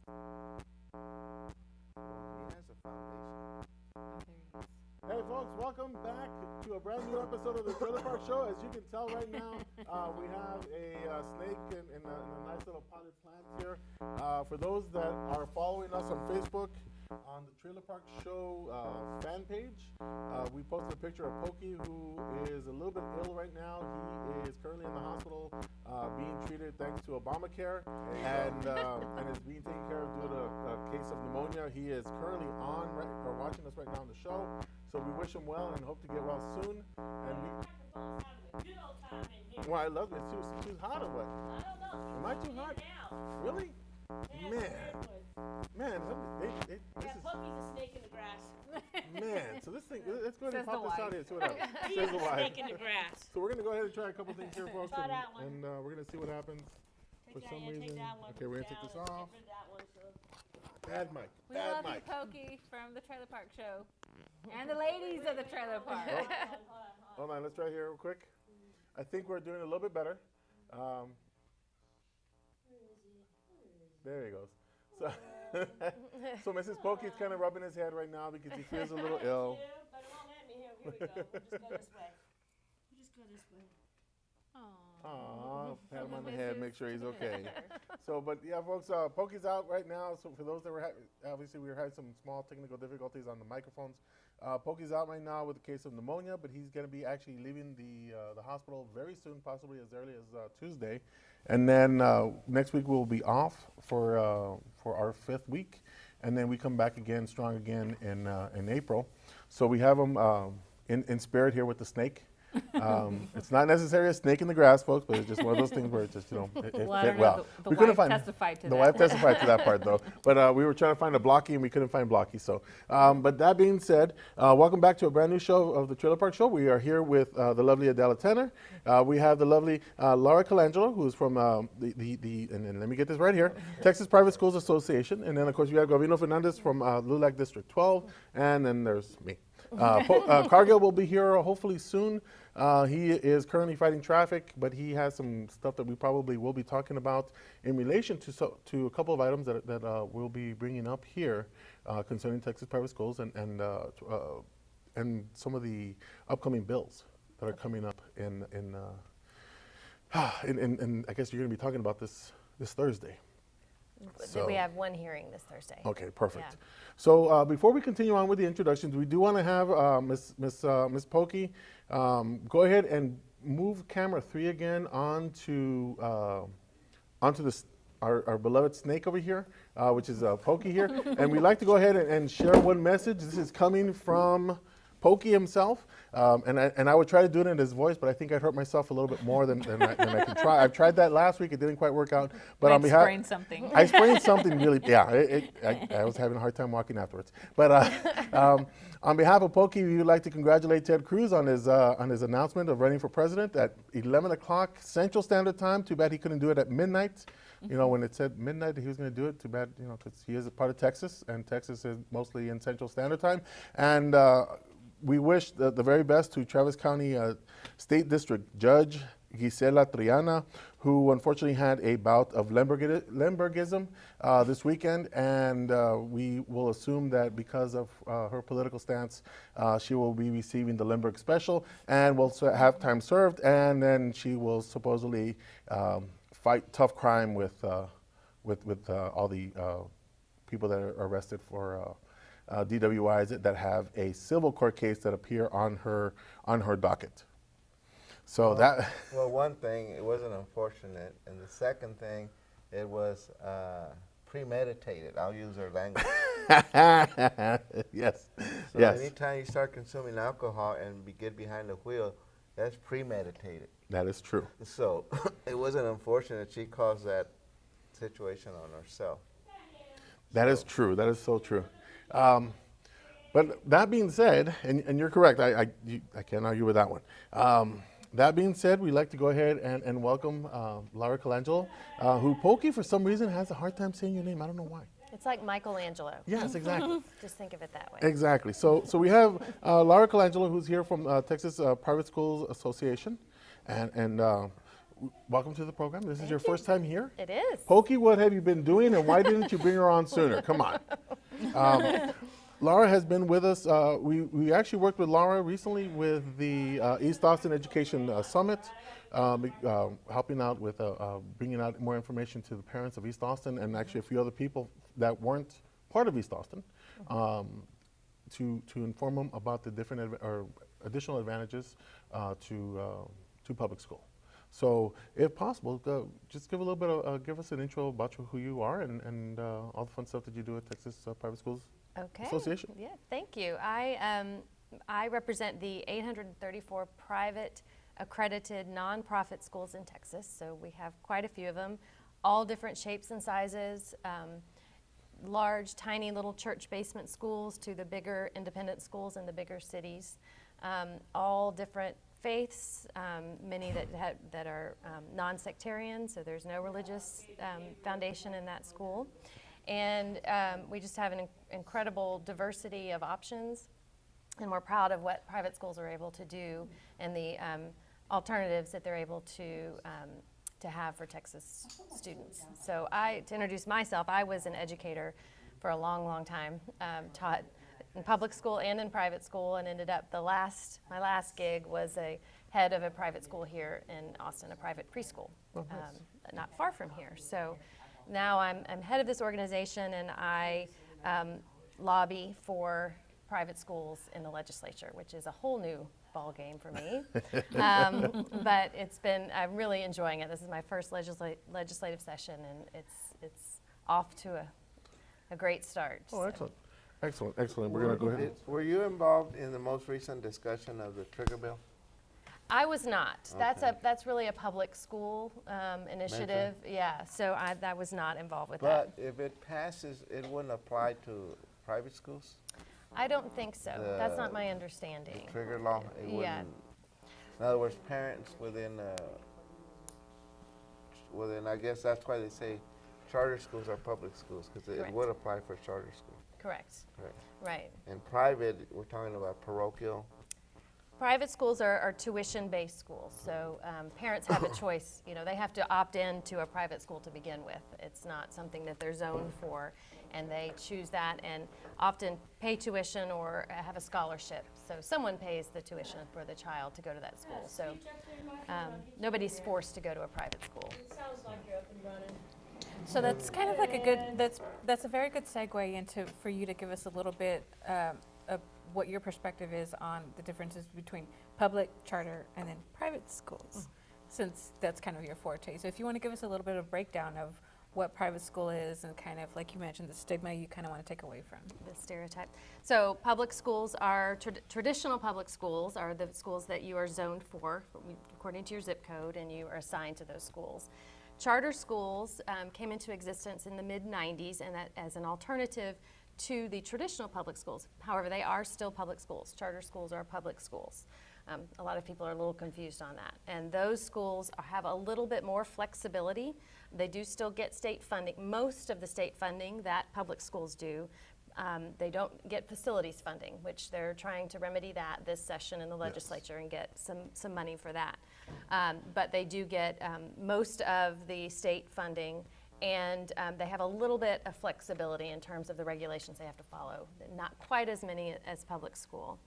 He has a foundation. Oh, there he is. Hey folks, welcome back to a brand new episode of the Trailer Park Show. As you can tell right now, we have a snake in a nice little potted plant here. For those that are following us on Facebook, on the Trailer Park Show fan page, we posted a picture of Pokey, who is a little bit ill right now. He is currently in the hospital being treated thanks to Obamacare and is being taken care of due to a case of pneumonia. He is currently or watching us right now on the show. So we wish him well and hope to get well soon. And well, I love it. It's too hot or what? I don't know. Am I too hot? Really? Man, this Yeah, is Pokey's a snake in the grass. man. So this thing, let's go ahead and Says pop the this out wife. here. See what happens. He's Says a the wife. snake in the grass. So we're gonna go ahead and try a couple things here, folks, Try that one. and we're gonna see what happens. For some reason, Take that one okay, we're gonna take down this and off. get rid of that one, so. Bad mic. We Bad love mic. you, Pokey, from the Trailer Park Show. And the ladies of the Trailer Park. Hold on, let's try here real quick. I think we're doing a little bit better. There he goes. So, so Mrs. Pokey's kind of rubbing his head right now because he feels a little ill. But it won't let me. Here we go. We'll just go this way. We'll just go this way. Aww, pat him on the head, make sure he's okay. So, but yeah, folks, Pokey's out right now. So for those that were obviously we were having some small technical difficulties on the microphones. Pokey's out right now with a case of pneumonia, but he's going to be actually leaving the hospital very soon, possibly as early as Tuesday. And then next week we'll be off for our 5th week, and then we come back again strong again in April. So we have him in spirit here with the snake. It's not necessarily a snake in the grass, folks, but it's just one of those things where it just, it fit well. The We couldn't wife find testified to the that. wife testified to that part, though. But we were trying to find a Blocky, and we couldn't find Blocky. So, but that being said, welcome back to a brand new show of the Trailer Park Show. We are here with the lovely Adela Tanner. We have the lovely Laura Colangelo, who's from and let me get this right here, Texas Private Schools Association. And then, of course, we have Gavino Fernandez from LULAC District 12. And then there's me. Cargill will be here hopefully soon. He is currently fighting traffic, but he has some stuff that we probably will be talking about in relation to a couple of items that we'll be bringing up here concerning Texas private schools and some of the upcoming bills that are coming up in I guess you're going to be talking about this Thursday. So- We have one hearing this Thursday. Okay, perfect. Yeah. So before we continue on with the introductions, we do want to have Miss Pokey go ahead and move camera 3 again onto this our beloved snake over here, which is Pokey here, and we'd like to go ahead and share one message. This is coming from Pokey himself, and I would try to do it in his voice, but I think I'd hurt myself a little bit more than I can try. I've tried that last week; it didn't quite work out. But on behalf, sprained something. I sprained something really. Yeah, I was having a hard time walking afterwards. But on behalf of Pokey, we would like to congratulate Ted Cruz on his announcement of running for president at 11 o'clock Central Standard Time. Too bad he couldn't do it at midnight. You know, when it said midnight, he was going to do it. Too bad, you know, because he is a part of Texas, and Texas is mostly in Central Standard Time. And we wish the very best to Travis County State District Judge Gisela Triana, who unfortunately had a bout of Lembergism this weekend, and we will assume that because of her political stance, she will be receiving the Lemberg special and will have time served, and then she will supposedly fight tough crime with all the people that are arrested for DWIs that have a civil court case that appear on her docket. So Well, one thing, it wasn't unfortunate, and the second thing, it was premeditated. I'll use her language. Yes. So Yes. anytime you start consuming alcohol and get behind the wheel, that's premeditated. That is true. So it wasn't unfortunate she caused that situation on herself. That is true. That is so true. But that being said, and you're correct, I can't argue with that one. That being said, we'd like to go ahead and welcome Laura Colangelo, who Pokey, for some reason, has a hard time saying your name. I don't know why. It's like Michelangelo. Yes, exactly. Just think of it that way. Exactly. So we have Laura Colangelo, who's here from Texas Private Schools Association, and welcome to the program. This is your first time here? It is. Pokey, what have you been doing, and why didn't you bring her on sooner? Come on. Laura has been with us. We actually worked with Laura recently with the East Austin Education Summit, helping out with bringing out more information to the parents of East Austin and actually a few other people that weren't part of East Austin, to inform them about the different or additional advantages to public school. So, if possible, just give a little bit of give us an intro about who you are and all the fun stuff that you do at Texas Private Schools Association. Yeah, thank you. I represent the 834 private accredited nonprofit schools in Texas. So we have quite a few of them, all different shapes and sizes, large, tiny little church basement schools to the bigger independent schools in the bigger cities, all different faiths, many that are non-sectarian, so there's no religious foundation in that school. And we just have an incredible diversity of options, and we're proud of what private schools are able to do and the alternatives that they're able to have for Texas students. So to introduce myself, I was an educator for a long, long time, taught in public school and in private school, and ended up my last gig was a head of a private school here in Austin, a private preschool, not far from here. So now I'm head of this organization, and I lobby for private schools in the legislature, which is a whole new ball game for me. But I'm really enjoying it. This is my first legislative session, and it's off to a great start. Oh, so. excellent. Excellent. We're going to go ahead. Were you involved in the most recent discussion of the trigger bill? I was not. Okay. That's really a public school initiative. Yeah, so I was not involved with But that. if it passes, it wouldn't apply to private schools? I don't think so. That's not my The understanding. trigger law? It Yeah. wouldn't. In other words, parents within, I guess that's why they say charter schools are public schools, because it Correct. would apply for charter school. Correct. Correct. Right. And private, we're talking about parochial. Private schools are tuition-based schools, so parents have a choice. They have to opt in to a private school to begin with. It's not something that they're zoned for, and they choose that and often pay tuition or have a scholarship. So someone pays the tuition for the child to go to that school. So nobody's forced to go to a private school. It sounds like you're up and running. So that's kind of like that's a very good segue for you to give us a little bit of what your perspective is on the differences between public, charter, and then private schools, since that's kind of your forte. So if you want to give us a little bit of breakdown of what private school is and kind of, like you mentioned, the stigma you kind of want to take away from. The stereotype. So public schools are, traditional public schools are the schools that you are zoned for according to your zip code, and you are assigned to those schools. Charter schools came into existence in the mid-90s, and that as an alternative to the traditional public schools. However, they are still public schools. Charter schools are public schools. A lot of people are a little confused on that. And those schools have a little bit more flexibility. They do still get state funding, most of the state funding that public schools do. They don't get facilities funding, which they're trying to remedy that this session in the legislature and get some money for that. But they do get most of the state funding, and they have a little bit of flexibility in terms of the regulations they have to follow. Not quite as many as public school.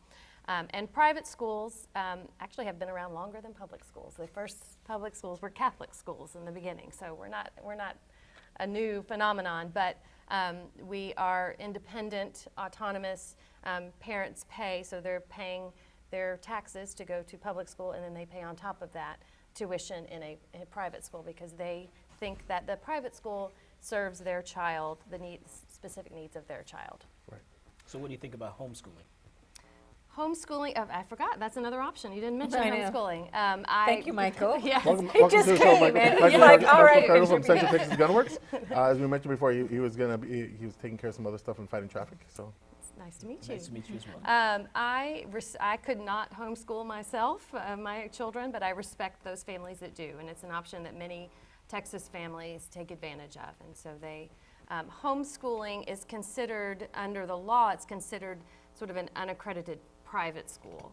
And private schools actually have been around longer than public schools. The first public schools were Catholic schools in the beginning, so we're not a new phenomenon, but we are independent, autonomous. Parents pay, so they're paying their taxes to go to public school, and then they pay on top of that tuition in a private school, because they think that the private school serves their child, the specific needs of their child. Right. So what do you think about homeschooling? Homeschooling, I forgot, that's another option. You didn't mention I know. homeschooling. Thank you, Michael. Yes. Welcome just to the show, came, Michael. and Michael you're like, Michael all right, Cardinal from contribute. Central Texas Gunworks. As we mentioned before, he was taking care of some other stuff and fighting traffic. So It's nice to meet you. Nice to meet you as well. I could not homeschool myself, my children, but I respect those families that do, and it's an option that many Texas families take advantage of. And so homeschooling is considered, under the law, it's considered sort of an unaccredited private school.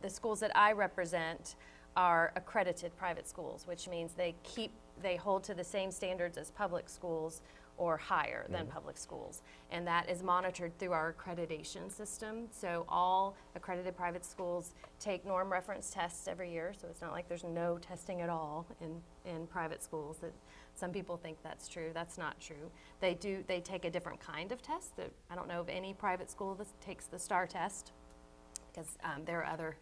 The schools that I represent are accredited private schools, which means they hold to the same standards as public schools or higher than public schools. And that is monitored through our accreditation system. So all accredited private schools take norm reference tests every year. So it's not like there's no testing at all in private schools. That some people think that's true. That's not true. They take a different kind of test. I don't know of any private school that takes the STAR test, because there are other,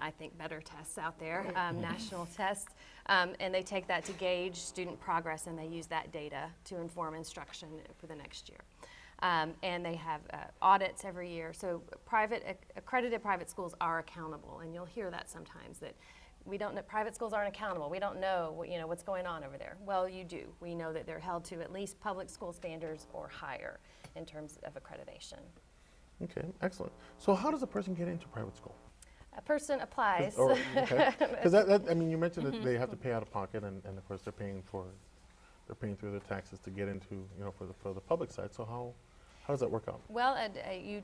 I think better tests out there, national tests, and they take that to gauge student progress, and they use that data to inform instruction for the next year. And they have audits every year. So accredited private schools are accountable, and you'll hear that sometimes, that private schools aren't accountable. We don't know what's going on over there. Well, you do. We know that they're held to at least public school standards or higher in terms of accreditation. Okay, excellent. So how does a person get into private school? A person applies. Because you mentioned that they have to pay out of pocket, and of course they're paying through their taxes to get into, for the public side. So how does that work out? Well, a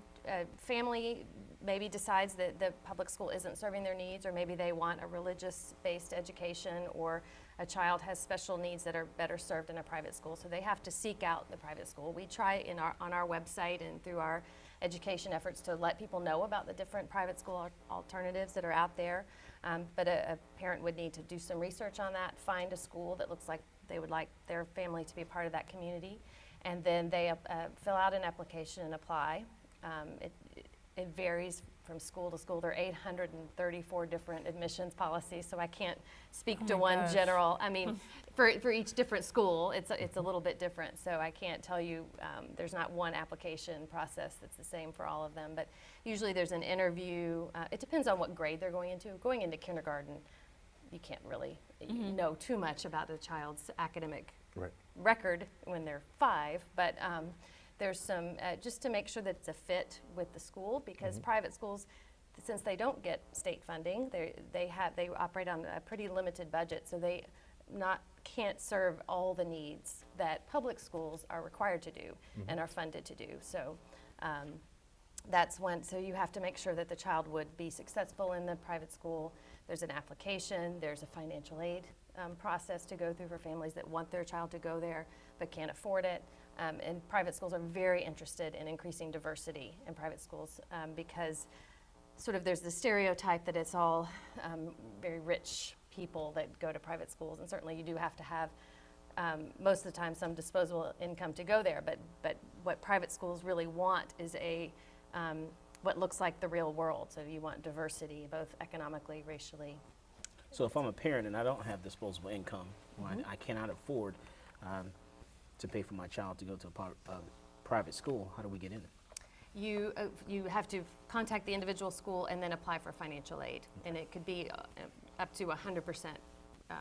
family maybe decides that the public school isn't serving their needs, or maybe they want a religious-based education, or a child has special needs that are better served in a private school. So they have to seek out the private school. We try on our website and through our education efforts to let people know about the different private school alternatives that are out there. But a parent would need to do some research on that, find a school that looks like they would like their family to be part of that community, and then they fill out an application and apply. It varies from school to school. There are 834 different admissions policies, so I can't speak to one general. For each different school, it's a little bit different. So I can't tell you. There's not one application process that's the same for all of them. But usually there's an interview. It depends on what grade they're going into. Going into kindergarten, you can't really know too much about a child's academic record when they're 5, but there's some, just to make sure that it's a fit with the school, because private schools, since they don't get state funding, they operate on a pretty limited budget, so they can't serve all the needs that public schools are required to do and are funded to do. So so you have to make sure that the child would be successful in the private school. There's an application, there's a financial aid process to go through for families that want their child to go there but can't afford it. And private schools are very interested in increasing diversity in private schools, because sort of there's the stereotype that it's all very rich people that go to private schools, and certainly you do have to have most of the time some disposable income to go there, but what private schools really want is what looks like the real world. So you want diversity, both economically, racially. So if I'm a parent and I don't have disposable income, or I cannot afford to pay for my child to go to a private school, how do we get in it? You have to contact the individual school and then apply for financial aid, and it could be up to 100%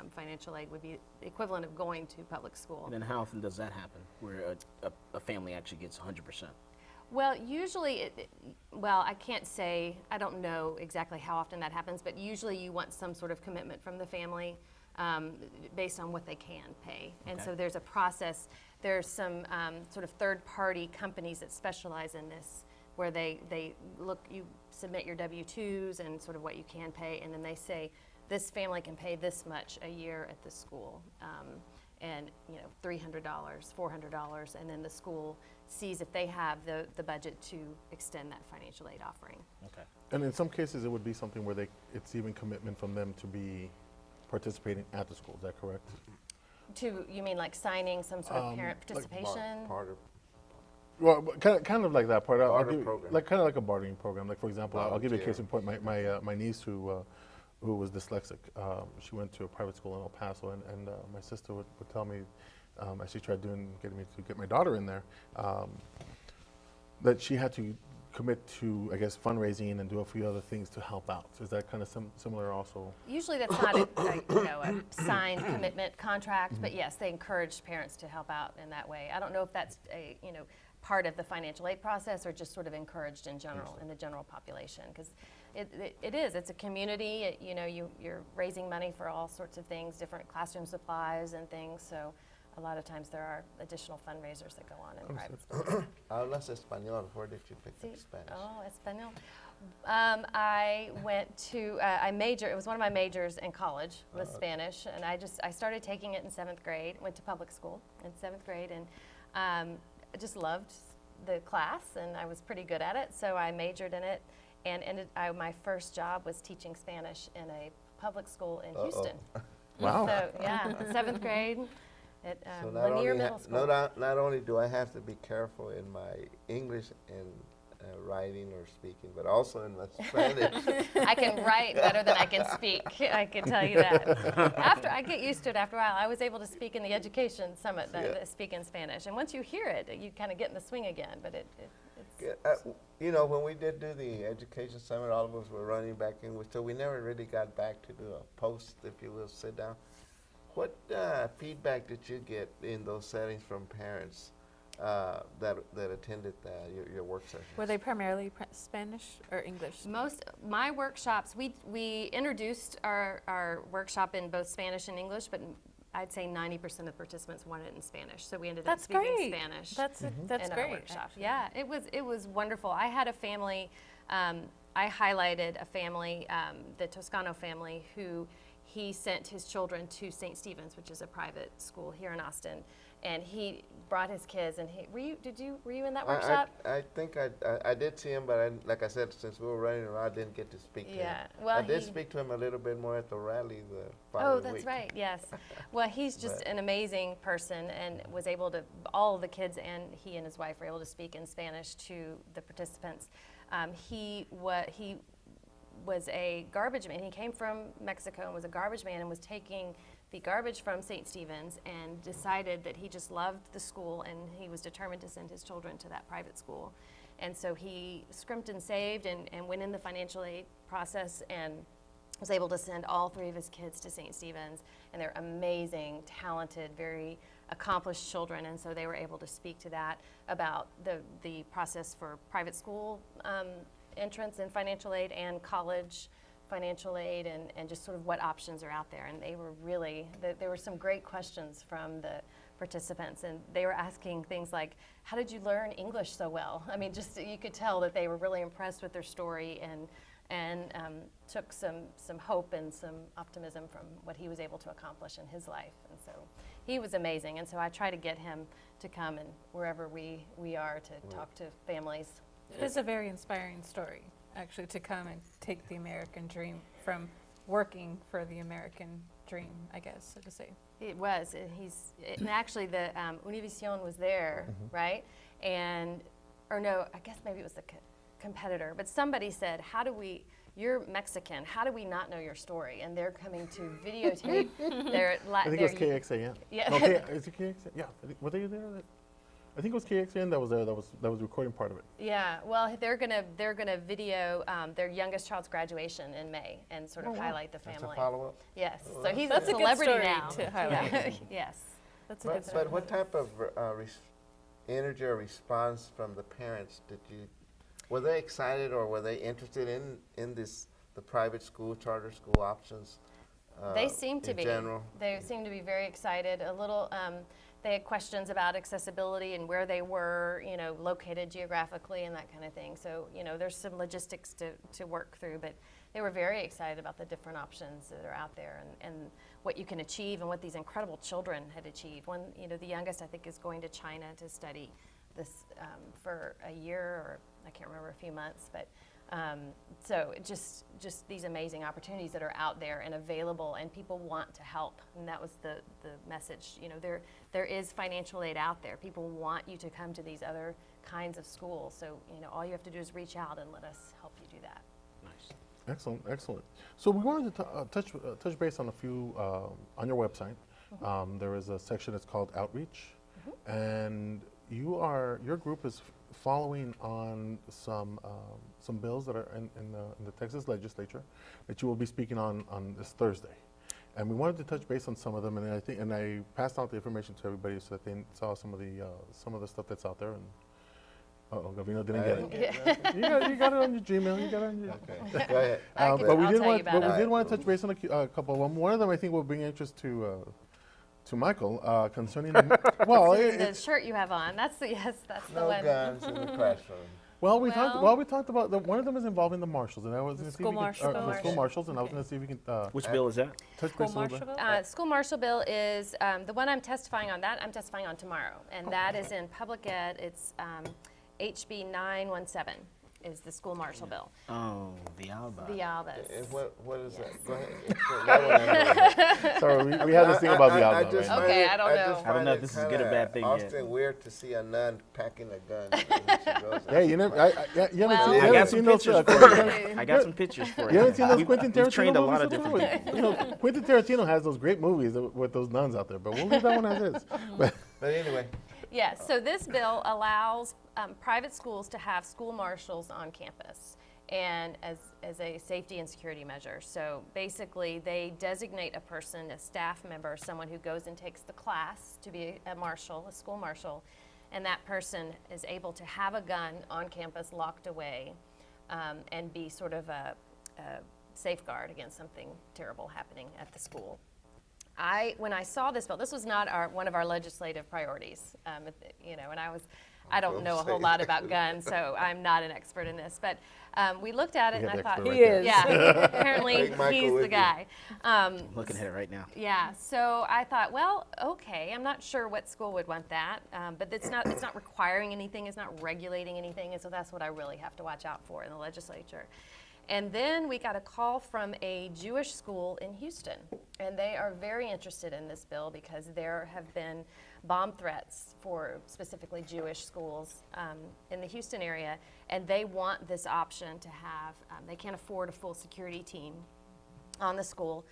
financial aid would be the equivalent of going to public school. And then how often does that happen, where a family actually gets 100%? Well, usually, I can't say, I don't know exactly how often that happens, but usually you want some sort of commitment from the family based on what they can pay. And so there's a process. There's some sort of third-party companies that specialize in this, where they look, you submit your W-2s and sort of what you can pay, and then they say, this family can pay this much a year at the school, and $300, $400, and then the school sees if they have the budget to extend that financial aid offering. Okay. And in some cases, it would be something where it's even commitment from them to be participating at the school. Is that correct? You mean like signing some sort of parent participation? Part of Well, kind of like that part. Barter program. Kind of like a bartering program. Like, for example, I'll give you a case in point. My niece who was dyslexic, she went to a private school in El Paso, and my sister would tell me, as she tried getting me to get my daughter in there, that she had to commit to, I guess, fundraising and do a few other things to help out. So is that kind of similar also? Usually that's not a signed commitment contract, but yes, they encourage parents to help out in that way. I don't know if that's part of the financial aid process or just sort of encouraged in general, in the general population, because it's a community. You're raising money for all sorts of things, different classroom supplies and things. So a lot of times there are additional fundraisers that go on in private schools. Hablas español. Where did you pick Sí. up Spanish? Oh, español. I went to, it was one of my majors in college was Spanish, and I started taking it in 7th grade, went to public school in 7th grade, and I just loved the class, and I was pretty good at it, so I majored in it, and my first job was teaching Spanish in a public school in Houston. Wow. So, yeah, 7th grade at So Lanier Middle School. not only do I have to be careful in my English and writing or speaking, but also in my Spanish. I can write better than I can speak. I can tell you that. After I get used to it, after a while, I was able to speak in the education summit, speak in Spanish. And once you hear it, you kind of get in the swing again. But it's You know, when we did do the education summit, all of us were running back in, so we never really got back to do a post, if you will, sit down. What feedback did you get in those settings from parents that attended your work sessions? Were they primarily Spanish or English? my workshops, we introduced our workshop in both Spanish and English, but I'd say 90% of the participants wanted it in Spanish. So we ended up That's speaking great. Spanish. That's in great. our workshop. actually. Yeah, it was wonderful. I had a family, I highlighted a family, the Toscano family, who he sent his children to St. Stephen's, which is a private school here in Austin, and he brought his kids. And were you in that workshop? I think I did see him, but like I said, since we were running around, I didn't get to speak to him. Yeah, well, I did speak to him a little bit more at the rally the following Oh, week. that's right, yes. Well, he's just an amazing person and was able to, all of the kids and he and his wife were able to speak in Spanish to the participants. He was a garbage man. He came from Mexico and was a garbage man and was taking the garbage from St. Stephen's and decided that he just loved the school and he was determined to send his children to that private school. And so he scrimped and saved and went in the financial aid process and was able to send all 3 of his kids to St. Stephen's. And they're amazing, talented, very accomplished children. And so they were able to speak to that about the process for private school entrance and financial aid and college financial aid and just sort of what options are out there. And they were really, there were some great questions from the participants, and they were asking things like, how did you learn English so well? I mean, just you could tell that they were really impressed with their story and took some hope and some optimism from what he was able to accomplish in his life. And so he was amazing. And so I try to get him to come and wherever we are to talk to families. It is a very inspiring story, actually, to come and take the American dream from working for the American dream, I guess, so to say. It was, and actually the Univision was there, right? Or no, I guess maybe it was the competitor, but somebody said, you're Mexican, how do we not know your story? And they're coming to videotape their I think it was KXAN. Yeah. No, is it KXAN? Yeah. Were they there? I think it was KXAN that was there. That was recording part of it. Yeah. Well, they're gonna video their youngest child's graduation in May and sort of highlight the family. That's a follow-up? Yes. Oh, So he's that's a a good celebrity story now. to highlight. Yeah. Yes. That's a good But story. what type of energy or response from the parents were they excited or were they interested in the private school, charter school options? They seem to in be. general? They seem to be very excited. A little. They had questions about accessibility and where they were, located geographically and that kind of thing. So, there's some logistics to work through, but they were very excited about the different options that are out there and what you can achieve and what these incredible children had achieved. One, the youngest I think is going to China to study this for a year or I can't remember, a few months, but so just these amazing opportunities that are out there and available, and people want to help, and that was the message. There is financial aid out there. People want you to come to these other kinds of schools. So all you have to do is reach out and let us help you do that. Nice. Excellent. So we wanted to touch base on a few on your website. There is a section that's called Outreach, and your group is following on some bills that are in the Texas legislature that you will be speaking on this Thursday, and we wanted to touch base on some of them, and I passed out the information to everybody so that they saw some of the stuff that's out there. And Gavino didn't get it. You got it on your Gmail. You got it on your. Okay, go ahead. I'll tell you about it. But we did want to touch base on a couple of them. One of them I think will bring interest to to Michael concerning the, well, The shirt you have on, that's the, yes, that's the No one. guns in the classroom. well, we Well- talked about one of them is involving the marshals, and I was going to see if school we could, marshal. the school marshals, and I was going to see if we can Which bill is that? touch School base a little bit. marshal bill? School marshal bill is, the one I'm testifying on, that I'm testifying on tomorrow. And that is in public ed, it's HB 917 is the school marshal bill. Oh, the Alba. The Albas. And what is that? Go ahead. Explain. That one I know. Sorry, we had this thing about the I Alba, just right? Okay, find I don't know. just I don't know find if this is a it good or kinda bad thing yet. Austin weird to see a nun packing a gun when she goes Yeah, you never, you Well- haven't I got seen some those. pictures Quentin- for you. I got some pictures for you. You haven't seen those We've- Quentin we've Tarantino trained a movies lot of with different them? people. You know, Quentin Tarantino has those great movies with those nuns out there, but we'll leave that one as is. But But anyway, Yeah, so this bill allows private schools to have school marshals on campus and as a safety and security measure. So basically, they designate a person, a staff member, someone who goes and takes the class to be a marshal, a school marshal, and that person is able to have a gun on campus locked away and be sort of a safeguard against something terrible happening at the school. When I saw this bill, this was not one of our legislative priorities, and I don't know a whole lot about guns, so I'm not an expert in this. But we looked at it, We and have I the thought, expert He right there. is. yeah, apparently Take Michael he's with the you. guy. I'm looking at it right now. Yeah, so I thought, well, okay, I'm not sure what school would want that, but it's not requiring anything, it's not regulating anything, and so that's what I really have to watch out for in the legislature. And then we got a call from a Jewish school in Houston, and they are very interested in this bill because there have been bomb threats for specifically Jewish schools in the Houston area, and they want this option to have, they can't afford a full security team at the school,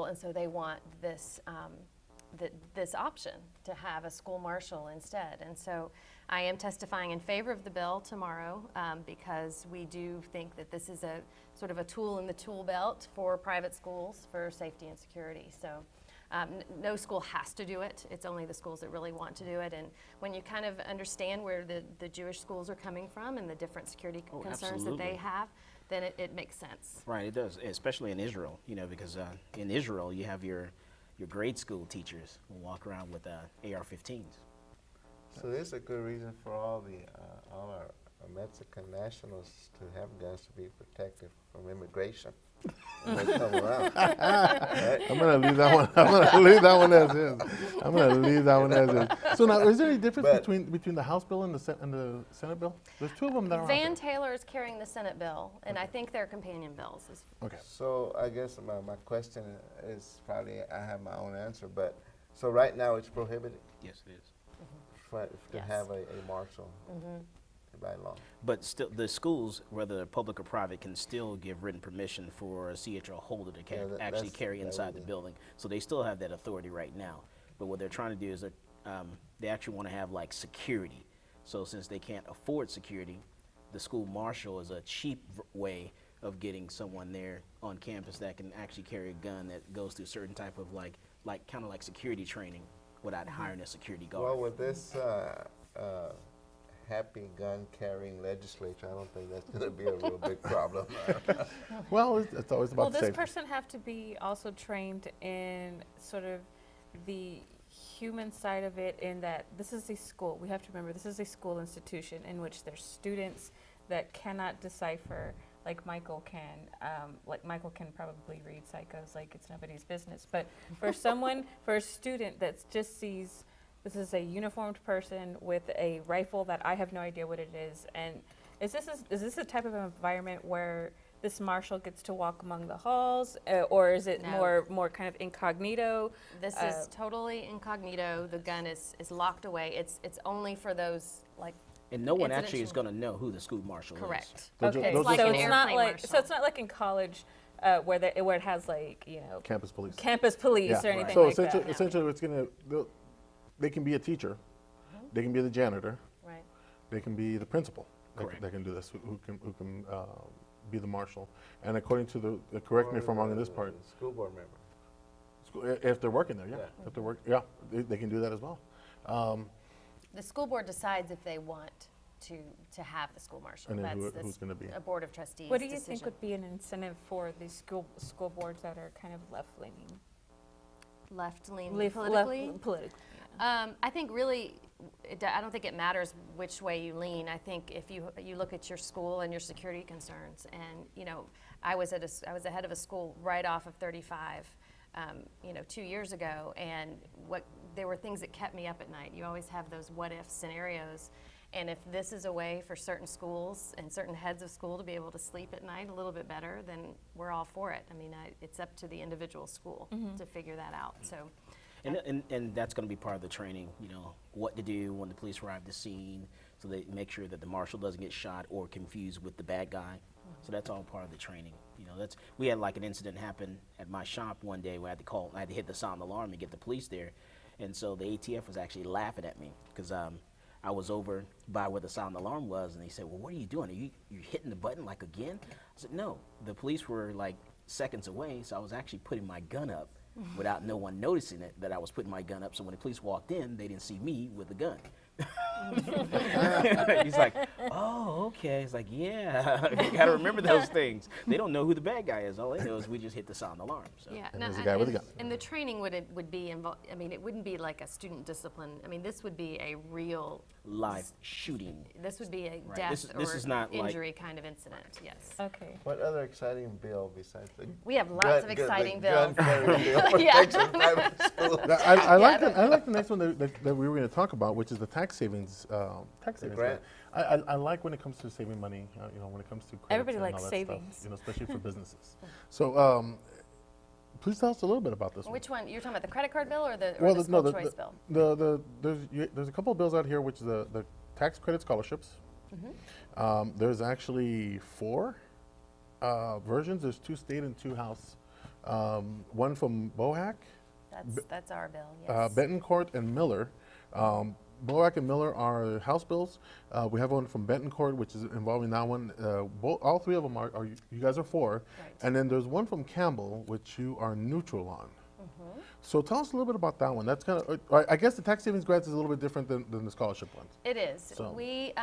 and so they want this this option to have a school marshal instead. And so I am testifying in favor of the bill tomorrow because we do think that this is a sort of a tool in the tool belt for private schools for safety and security. So no school has to do it. It's only the schools that really want to do it. And when you kind of understand where the Jewish schools are coming from and the different security concerns that they absolutely. have, then it makes sense. Right, it does, especially in Israel, because in Israel you have your grade school teachers who walk around with AR-15s. so this is a good reason for all our Mexican nationals to have guns to be protected from immigration when they come around. Right? I'm gonna leave that one. I'm gonna leave that one as is. I'm gonna leave that one as is. So now, is there any difference But- between the House bill and the Senate bill? There's two of them that are Van out Taylor is carrying the Senate bill, and I think they're companion bills. there. Okay. So I guess my question is probably, I have my own answer, but, so right now it's prohibited Yes, it is. to Yes. have a marshal by law? But still, the schools, whether public or private, can still give written permission for a CHO holder to Yeah, actually that's- carry that inside would the be- building. So they still have that authority right now. But what they're trying to do is they actually want to have like security. So since they can't afford security, the school marshal is a cheap way of getting someone there on campus that can actually carry a gun that goes through certain type of like kind of like security training without hiring a security guard. Well, with this happy gun carrying legislature, I don't think that's going to be a real big problem. Well, it's always Will about this safety. person have to be also trained in sort of the human side of it, in that this is a school, we have to remember this is a school institution in which there's students that cannot decipher like Michael can. Michael can probably read psychos like it's nobody's business. But for for a student that just sees this is a uniformed person with a rifle that I have no idea what it is, and is this a type of environment where this marshal gets to walk among the halls, or is it No. more kind of incognito? This is totally incognito. The gun is locked away. It's only for those like. And no one actually is Incidental. going to know who the school marshal is. Correct. Those are- Okay, those like so an it's not airplane like marshal. so it's not like in college where it has like Campus police. campus police Yeah. or anything So like that. essentially, they can be a teacher, they can be the janitor, Right. they can be the principal. Correct. That can do this. Who can be the marshal? And according to correct me if I'm wrong in this part. School board member. If they're working there, yeah. Yeah. If they're they can do that as well. The school board decides if they want to have the school marshal. And then That's who's gonna be? a board of trustees. What do you think decision. would be an incentive for these school boards that are kind of left leaning? left-leaning politically? Politically. I think really, I don't think it matters which way you lean. I think if you look at your school and your security concerns, and I was the head of a school right off of 35, 2 years ago, and there were things that kept me up at night. You always have those what-if scenarios, and if this is a way for certain schools and certain heads of school to be able to sleep at night a little bit better, then we're all for it. I mean, it's up to the individual school to figure that out. So. And that's going to be part of the training, what to do when the police arrive at the scene, so they make sure that the marshal doesn't get shot or confused with the bad guy. So that's all part of the training. We had like an incident happen at my shop one day where I had to hit the silent alarm and get the police there. And so the ATF was actually laughing at me because I was over by where the silent alarm was, and they said, well, what are you doing? Are you hitting the button like again? I said, no, the police were like seconds away, so I was actually putting my gun up without no one noticing it, that I was putting my gun up, so when the police walked in, they didn't see me with the gun. He's like, oh, okay. It's like, yeah, you got to remember those things. They don't know who the bad guy is. All they know is we just hit the silent alarm. So. Yeah, And there's a guy with a gun. And the training would be involved. I mean, it wouldn't be like a student discipline. I mean, this would be a real Live shooting. This would be a Right. death This or is not like- injury kind of incident. Yes. Okay. What other exciting bill besides the We have lots of exciting bills. gun carry bill Yeah. protects private schools? I like the next one that we were going to talk about, which is the tax savings. grant? I like when it comes to saving money. When it comes to credits Everybody and likes all that savings. stuff, especially for businesses. So, please tell us a little bit about this one. Which one? You're talking about the credit card bill or the Well, school choice bill? There's a couple of bills out here, which is the tax credit scholarships. There's actually 4 versions. There's 2 state and 2 house. One from Bohac, That's our bill. Yes. Betancourt, and Miller. Bohac and Miller are House bills. We have one from Betancourt, which is involving that one. All 3 of them are you guys are for. Right. And then there's one from Campbell, which you are neutral on. So tell us a little bit about that one. That's kind of, I guess the tax savings grants is a little bit different than the scholarship ones. It is. So- We,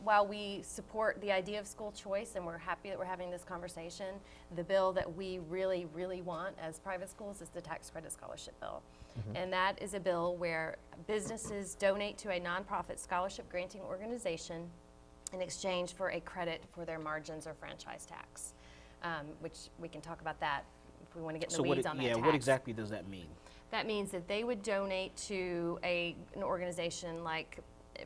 while we support the idea of school choice and we're happy that we're having this conversation, the bill that we really, really want as private schools is the tax credit scholarship bill. And that is a bill where businesses donate to a nonprofit scholarship granting organization in exchange for a credit for their margins or franchise tax, which we can talk about that if we want to get in So the weeds on that tax. what exactly does that mean? That means that they would donate to an organization like,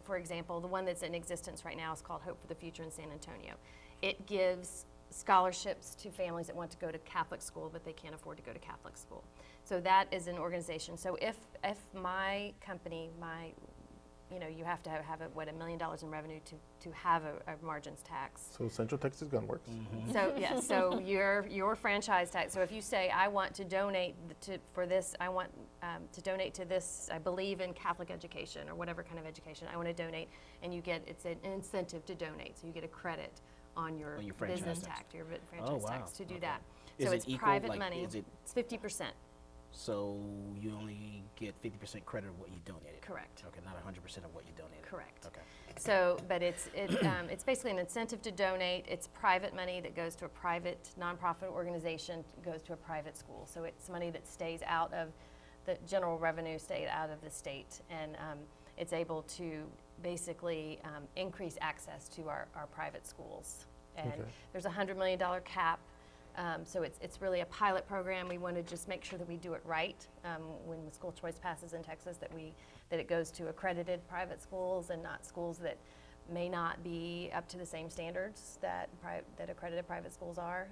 for example, the one that's in existence right now is called Hope for the Future in San Antonio. It gives scholarships to families that want to go to Catholic school, but they can't afford to go to Catholic school. So that is an organization. So if my company, you have to have $1 million in revenue to have a margins tax. So Central Texas Gun Works. So yes, so your franchise tax. So if you say I want to donate for this, I want to donate to this. I believe in Catholic education or whatever kind of education. I want to donate, and it's an incentive to donate. So you get a credit on your franchise business tax. tax, your franchise wow. tax to do Okay. that. Is So it it's equal, private like, money. is it- It's 50%. So you only get 50% credit of what you donated? Correct. Okay, not 100% of what you donated? Correct. Okay. So, but it's basically an incentive to donate. It's private money that goes to a private nonprofit organization, goes to a private school. So it's money that stays out of the general revenue, stayed out of the state, and it's able to basically increase access to our private schools. And Okay. there's a $100 million cap. So it's really a pilot program. We want to just make sure that we do it right when the school choice passes in Texas, that it goes to accredited private schools and not schools that may not be up to the same standards that accredited private schools are.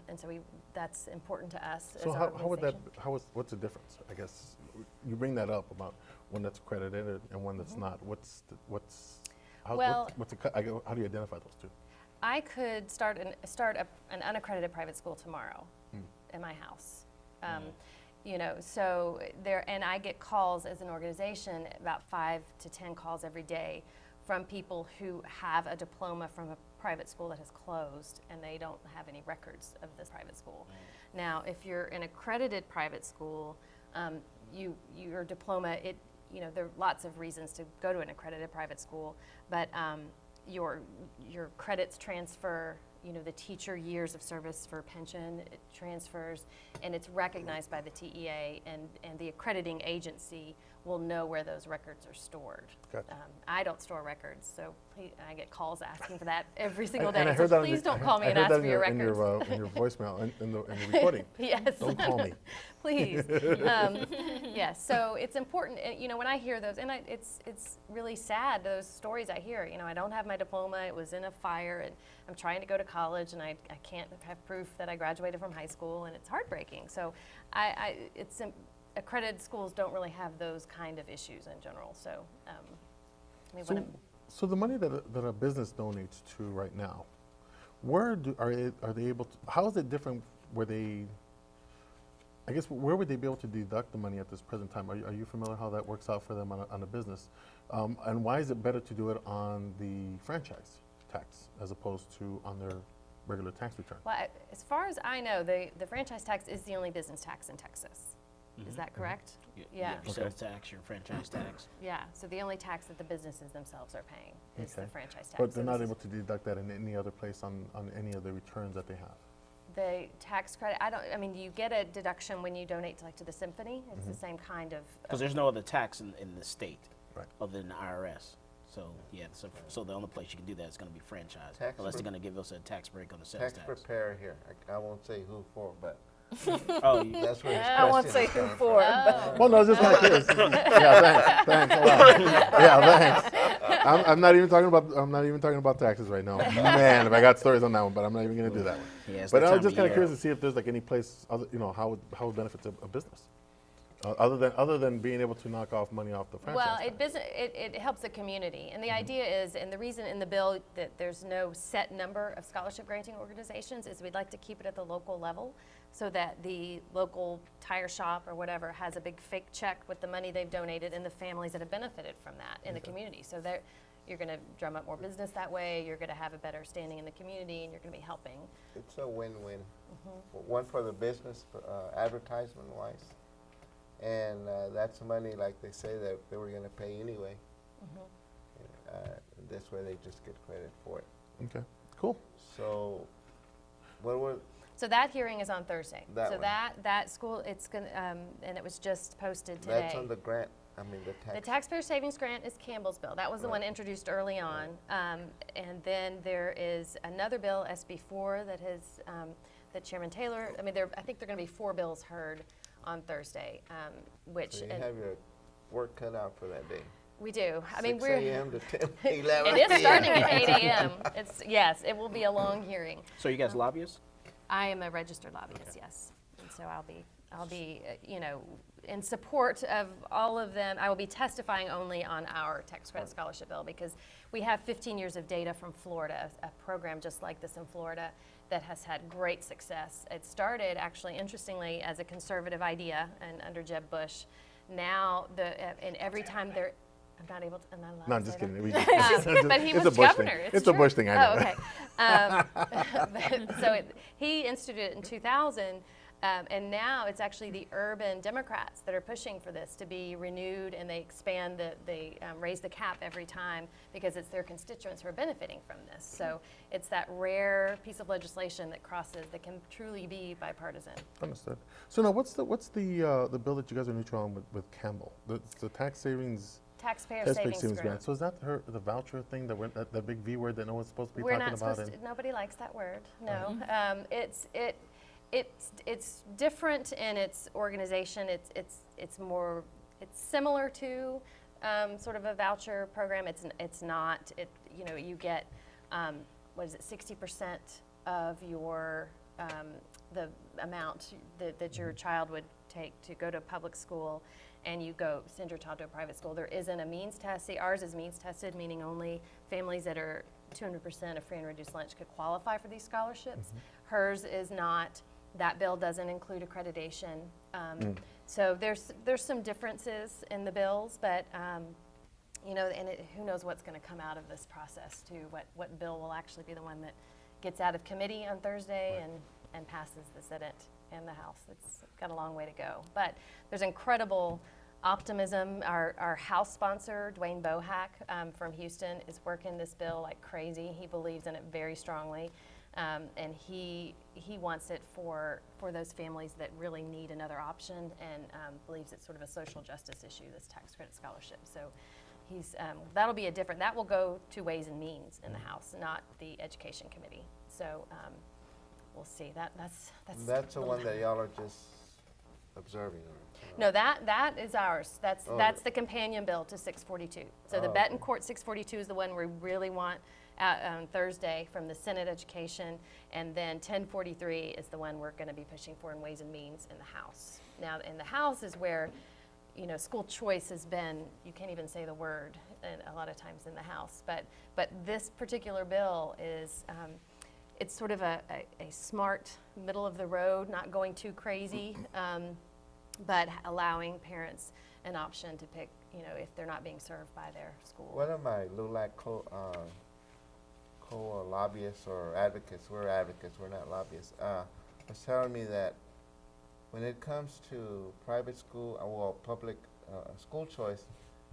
And so that's important to us. So as an how would that? organization. What's the difference? I guess you bring that up about one that's accredited and one that's not. How do you identify those 2? I could start an unaccredited private school tomorrow in my house. So and I get calls as an organization, about 5 to 10 calls every day from people who have a diploma from a private school that has closed and they don't have any records of this private school. Now, if you're an accredited private school, your diploma, there are lots of reasons to go to an accredited private school, but your credits transfer, the teacher years of service for pension transfers, and it's recognized by the TEA, and the accrediting agency will know where those records are stored. Gotcha. I don't store records, so I get calls asking for that every single day. And I So heard that please don't call me and I ask heard for that your in records. in your voicemail, in the recording. Yes. Don't call me. Please. Yes, so it's important, and, when I hear those, and it's really sad, those stories I hear, I don't have my diploma, it was in a fire, and I'm trying to go to college, and I can't have proof that I graduated from high school, and it's heartbreaking. So accredited schools don't really have those kind of issues in general, so So the money that a business donates to right now, are they able to, how is it different where would they be able to deduct the money at this present time? Are you familiar how that works out for them on a business? And why is it better to do it on the franchise tax as opposed to on their regular tax return? Well, as far as I know, the franchise tax is the only business tax in Texas. Is that correct? Yeah. Your sales tax, your franchise tax. Yeah, so the only tax that the businesses themselves are paying is the Okay. franchise tax. But So they're not this is able to deduct that in any other place on any of the returns that they have? the tax credit, you get a deduction when you donate to the symphony. It's the same kind of. Because there's no other tax in the state Right. other than the IRS. So, so the only place you can do that is going to be franchise, Tax unless pre- they're going to give us a tax break on the sales Tax tax. preparer here. I won't say who for, but Oh, you, that's where his I won't question say is who coming for, from. but Well, no, I was just kind of curious. Yeah, thanks a lot. Yeah, thanks. I'm not even talking about taxes right now. Man, if I got stories on that one, but I'm not even going to do that one. yeah, it's But the I was time just of kind of year. curious to see if there's any place, how it benefits a business, other than being able to knock off money off the franchise. Well, tax. it helps the community. And the idea is, and the reason in the bill that there's no set number of scholarship granting organizations is we'd like to keep it at the local level so that the local tire shop or whatever has a big fake check with the money they've donated and the families that have benefited from that in the community. So you're going to drum up more business that way, you're going to have a better standing in the community, and you're going to be helping. It's a win-win. One for the business, advertisement-wise, and that's money, like they say, that they were going to pay anyway. This way, they just get credit for it. Okay, cool. So, what were So that hearing is on Thursday. That So one. that school, it's going to, and it was just posted today. that's on the grant? I mean, the The tax. taxpayer savings grant is Campbell's bill. That was the one introduced early on. And then there is another bill, SB4, that has, that Chairman Taylor, I think there are going to be 4 bills heard on Thursday, which, So you and have your work cut out for that day. we do. 6 a.m. to 10, 11 it is starting p.m. at 8 a.m. Yes, it will be a long hearing. So you guys lobbyists? I am a registered lobbyist, yes. And so I'll be, in support of all of them. I will be testifying only on our tax credit scholarship bill because we have 15 years of data from Florida, a program just like this in Florida that has had great success. It started actually, interestingly, as a conservative idea and under Jeb Bush. Now, and every time they're, I'm not allowed No, I'm to just say kidding. that? But he It's was a Bush governor. thing. It's a true. Bush thing, I know. Oh, okay. So he instituted it in 2000, and now it's actually the urban Democrats that are pushing for this to be renewed, and they expand they raise the cap every time because it's their constituents who are benefiting from this. So it's that rare piece of legislation that that can truly be bipartisan. Understood. So now, what's the bill that you guys are neutral on with Campbell? The tax savings. Taxpayer savings grant. So is that the voucher thing that went that big V word that no one's supposed to be We're talking not about? supposed to, nobody likes that word, no. It's different in its organization. It's similar to sort of a voucher program. It's not. You get 60% of your the amount that your child would take to go to public school, and you send your child to a private school. There isn't a means test. See, ours is means tested, meaning only families that are 200% of free and reduced lunch could qualify for these scholarships. Hers is not. That bill doesn't include accreditation. So there's some differences in the bills, but who knows what's going to come out of this process too. What bill will actually be the one that gets out of committee on Thursday and passes the Senate and the House. It's got a long way to go. But there's incredible optimism. Our House sponsor, Dwayne Bohack from Houston, is working this bill like crazy. He believes in it very strongly. And he wants it for those families that really need another option, and believes it's sort of a social justice issue, this tax credit scholarship. So he's, that'll be that will go to Ways and Means in the House, not the Education Committee. So we'll see. That's the one that y'all are just observing. No, that is ours. That's Oh. that's the companion bill to 642. So the Oh, Betancourt 642 is the one we really want on Thursday from the Senate Education, and then 1043 is the one we're going to be pushing for in Ways and Means in the House. Now, in the House is where, you know, school choice has been, you can't even say the word a lot of times in the House. But this particular bill is, it's sort of a smart, middle of the road, not going too crazy, but allowing parents an option to pick, you know, if they're not being served by their school. One of my LULAC co-lobbyists or advocates, we're advocates, we're not lobbyists, was telling me that when it comes to private school, well, public school choice,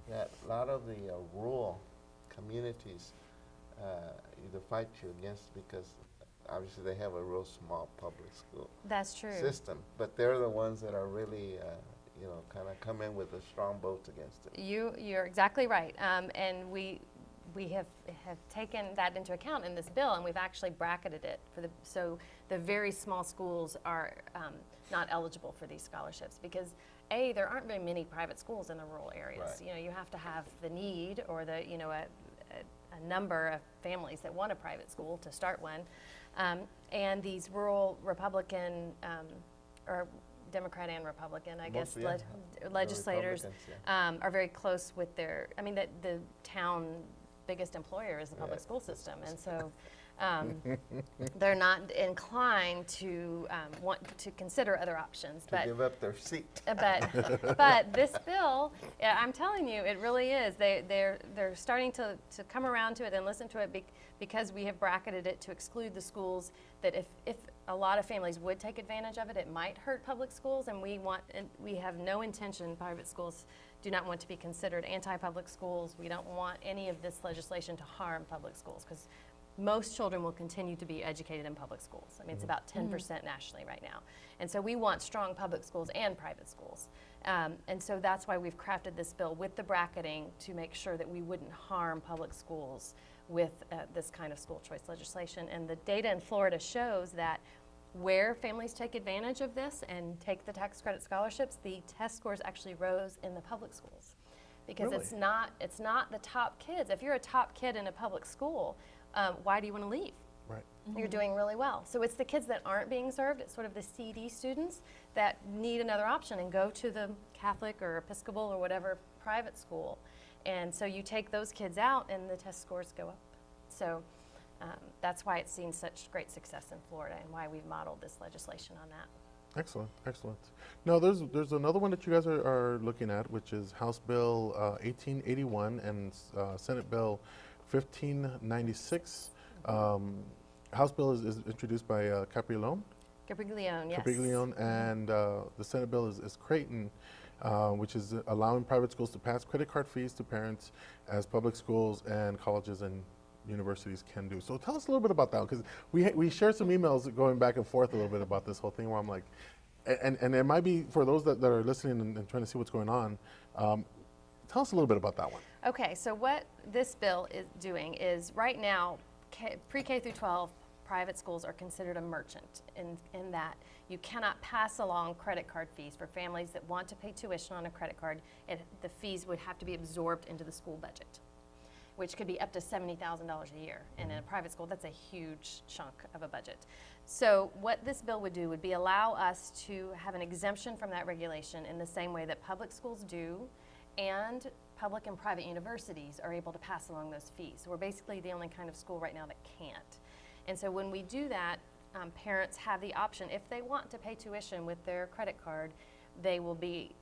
that a lot of the rural communities either fight you against because obviously they have a real small public school That's true. system, but they're the ones that are really, you know, kind of come in with a strong vote against it. You're exactly right, and we have taken that into account in this bill, and we've actually bracketed it so the very small schools are not eligible for these scholarships because there aren't very many private schools in the rural areas. Right. You know, you have to have the need or the a number of families that want a private school to start one, and these rural Republican or Democrat and Republican, I guess, Mostly, yeah. legislators Republicans, are very close with their. I mean, the town biggest employer is the public Yeah. school system, and so they're not inclined to want to consider other options. to give up their seat. But this bill, yeah, I'm telling you, it really is. They're starting to come around to it and listen to it because we have bracketed it to exclude the schools that if a lot of families would take advantage of it, it might hurt public schools, and we have no intention. Private schools do not want to be considered anti-public schools. We don't want any of this legislation to harm public schools because most children will continue to be educated in public schools. I mean, it's about 10% nationally right now. And so we want strong public schools and private schools. And so that's why we've crafted this bill with the bracketing to make sure that we wouldn't harm public schools with this kind of school choice legislation. And the data in Florida shows that where families take advantage of this and take the tax credit scholarships, the test scores actually rose in the public schools. Because Really? it's not the top kids. If you're a top kid in a public school, why do you want to leave? Right. You're doing really well. So it's the kids that aren't being served, it's sort of the CD students that need another option and go to the Catholic or Episcopal or whatever private school. And so you take those kids out and the test scores go up. So that's why it's seen such great success in Florida and why we've modeled this legislation on that. Excellent, excellent. Now, there's another one that you guys are looking at, which is House Bill 1881 and Senate Bill 1596. House Bill is introduced by Capriglione, Capriglione, yes. Capriglione, and the Senate Bill is Creighton, which is allowing private schools to pass credit card fees to parents as public schools and colleges and universities can do. So tell us a little bit about that, because we shared some emails going back and forth a little bit about this whole thing where I'm like, and it might be for those that are listening and trying to see what's going on, tell us a little bit about that one. Okay, so what this bill is doing is right now, pre-K through 12 private schools are considered a merchant in that you cannot pass along credit card fees for families that want to pay tuition on a credit card. The fees would have to be absorbed into the school budget, which could be up to $70,000 a year. And in a private school, that's a huge chunk of a budget. So what this bill would do would be allow us to have an exemption from that regulation in the same way that public schools do, and public and private universities are able to pass along those fees. So we're basically the only kind of school right now that can't. And so when we do that, parents have the option, if they want to pay tuition with their credit card, they will be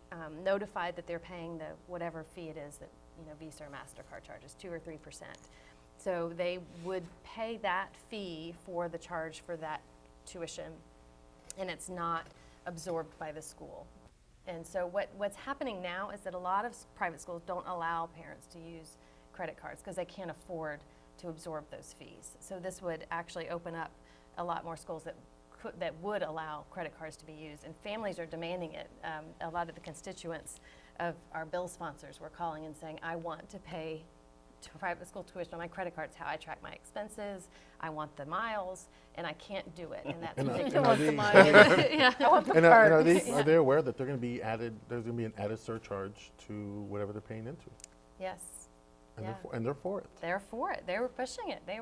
notified that they're paying the whatever fee it is that Visa or MasterCard charges, 2 or 3%. So they would pay that fee for the charge for that tuition, and it's not absorbed by the school. And so what's happening now is that a lot of private schools don't allow parents to use credit cards because they can't afford to absorb those fees. So this would actually open up a lot more schools that would allow credit cards to be used, and families are demanding it. A lot of the constituents of our bill sponsors were calling and saying, I want to pay private school tuition on my credit card. It's how I track my expenses. I want the miles, and I can't do it, and that's And, ridiculous. are they, Yeah. and are they aware that they're going to be added? There's going to be an added surcharge to whatever they're paying into, Yes. and Yeah. they're for it. They're for it. They were pushing it. They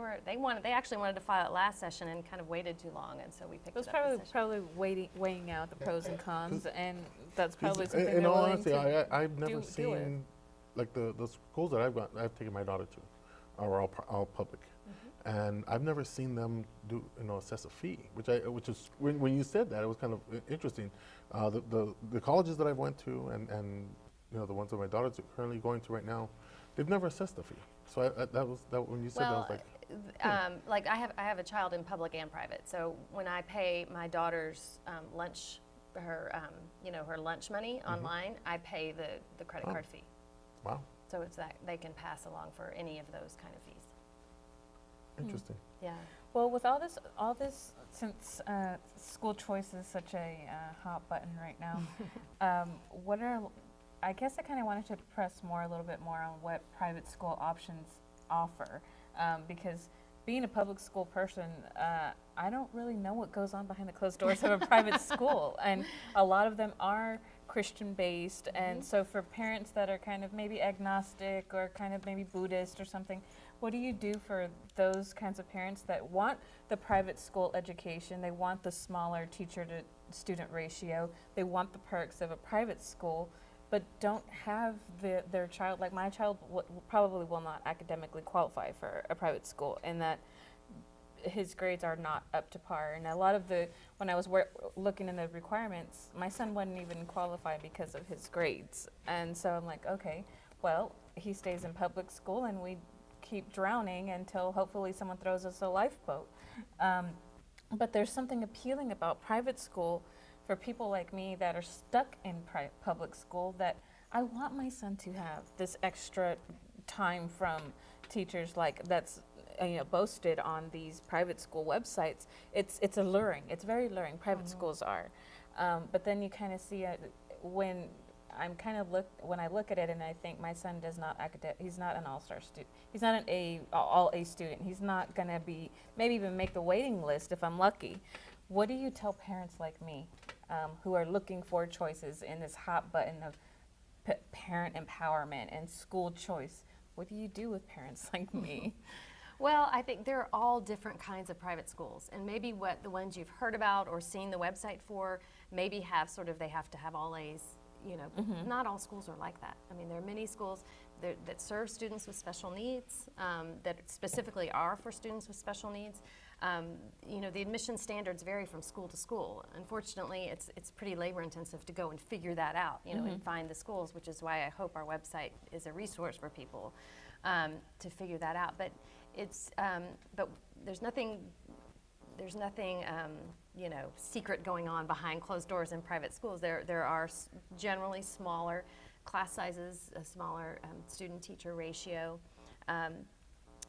actually wanted to file it last session and kind of waited too long, and so we picked It was it up this probably session. weighing out the pros and cons, and that's probably something In they're all willing honesty, to I've never do with. seen like the schools that I've taken my daughter to are all public, and I've never seen them do assess a fee, which is when you said that, it was kind of interesting. The colleges that I've went to and the ones that my daughter's currently going to right now, they've never assessed a fee. So that when you said that, I was like, like I have a child in public and private. So when I pay my daughter's lunch, her lunch money online, I pay the credit card fee. wow, So it's that they can pass along for any of those kind of fees. interesting. Yeah. Well, with all this, since school choice is such a hot button right now, I guess I kind of wanted to press a little bit more on what private school options offer, because being a public school person, I don't really know what goes on behind the closed doors of a private school, and a lot of them are Christian-based, and so for parents that are kind of maybe agnostic or kind of maybe Buddhist or something, what do you do for those kinds of parents that want the private school education, they want the smaller teacher-to-student ratio, they want the perks of a private school, but don't have their child, like my child probably will not academically qualify for a private school, in that his grades are not up to par. And a lot of when I was looking in the requirements, my son wouldn't even qualify because of his grades. And so I'm like, okay, well, he stays in public school and we keep drowning until hopefully someone throws us a lifeboat. But there's something appealing about private school for people like me that are stuck in public school, that I want my son to have this extra time from teachers that's boasted on these private school websites. It's alluring. It's very alluring. Private schools are, but then you kind of see when I look at it and I think my son does not he's not an all-star student. He's not an all A student. He's not gonna be maybe even make the waiting list if I'm lucky. What do you tell parents like me who are looking for choices in this hot button of parent empowerment and school choice? What do you do with parents like me? Well, I think there are all different kinds of private schools, and maybe what the ones you've heard about or seen the website for maybe have they have to have all A's. Not all schools are like that. I mean, there are many schools that serve students with special needs, that specifically are for students with special needs. The admission standards vary from school to school. Unfortunately, it's pretty labor intensive to go and figure that out, and find the schools, which is why I hope our website is a resource for people to figure that out. But but there's nothing secret going on behind closed doors in private schools. There are generally smaller class sizes, a smaller student-teacher ratio.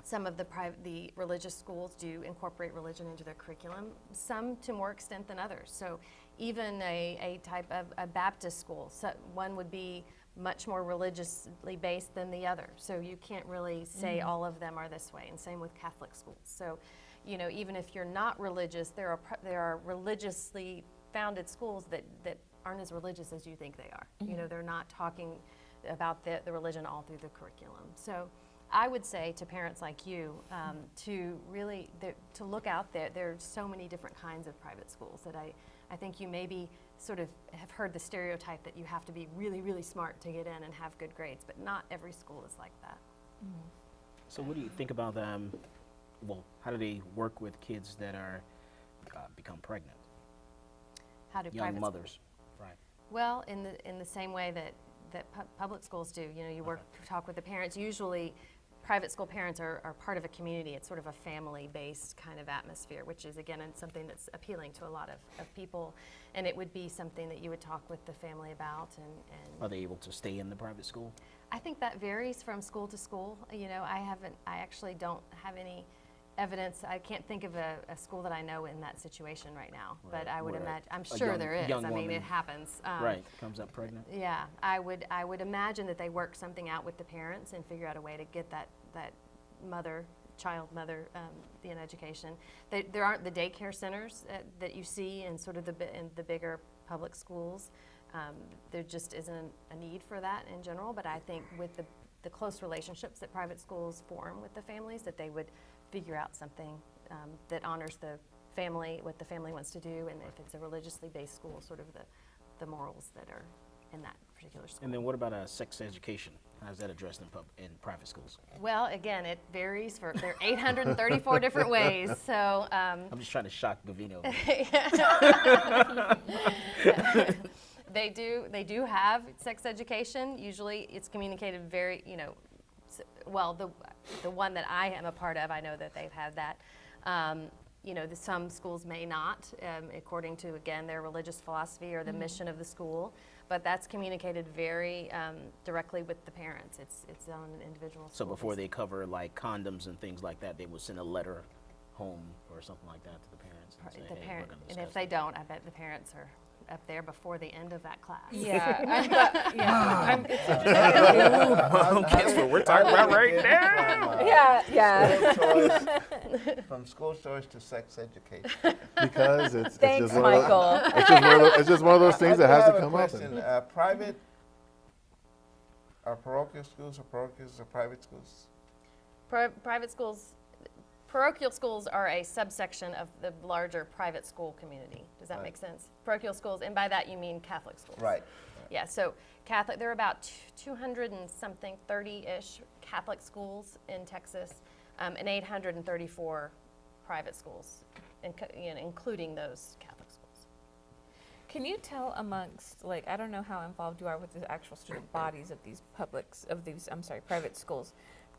Some of the religious schools do incorporate religion into their curriculum, some to more extent than others. So even a type of a Baptist school, one would be much more religiously based than the other. So you can't really say all of them are this way, and same with Catholic schools. So, even if you're not religious, there are religiously founded schools that aren't as religious as you think they are. They're not talking about the religion all through the curriculum. So I would say to parents like you to really to look out there. There are so many different kinds of private schools that I think you maybe sort of have heard the stereotype that you have to be really, really smart to get in and have good grades, but not every school is like that. So what do you think about them? Well, how do they work with kids that are become pregnant? How do Young private mothers, right? Well, in the same way that public schools do, you talk with the parents. Usually, private school parents are part of a community. It's sort of a family-based kind of atmosphere, which is, again, something that's appealing to a lot of people. And it would be something that you would talk with the family about. And Are they able to stay in the private school? I think that varies from school to school. I actually don't have any evidence. I can't think of a school that I know in that situation right now, but Right, I would where imagine, I'm a sure young- there is. young I mean, woman- it happens. Right, comes up pregnant. Yeah, I would imagine that they work something out with the parents and figure out a way to get that child mother, in education. There aren't the daycare centers that you see in sort of in the bigger public schools. There just isn't a need for that in general, but I think with the close relationships that private schools form with the families, that they would figure out something that honors the family, what the family wants to do, and if it's a religiously based school, sort of the morals that are in that particular school. And then what about sex education? How's that addressed in private schools? Well, again, it varies. There are 834 different ways. So I'm just trying to shock Gavino. they do have sex education. Usually, it's communicated very, well. The one that I am a part of, I know that they've had that. Some schools may not, according to, again, their religious philosophy or the mission of the school. But that's communicated very directly with the parents. It's on an individual So school before basis. they cover like condoms and things like that, they would send a letter home or something like that to the parents. And say, The hey, parent, we're gonna and discuss if they this." don't, I bet the parents are up there before the end of that class. Yeah, it's interesting. Guess what we're talking about right now? Yeah. From school choice to sex education. Because it's Thanks, just one of those, Michael. it's just one of those things that has to come up. Question. Private, are parochial schools or parochials or private schools? Private schools, parochial schools are a subsection of the larger private school community. Does that Right. make sense? Parochial schools, and by that you mean Catholic schools. Right. Yeah, so Catholic, there are about 200 and something, 30-ish Catholic schools in Texas, and 834 private schools, including those Catholic schools. Can you tell amongst, like, I don't know how involved you are with the actual student bodies of these private schools,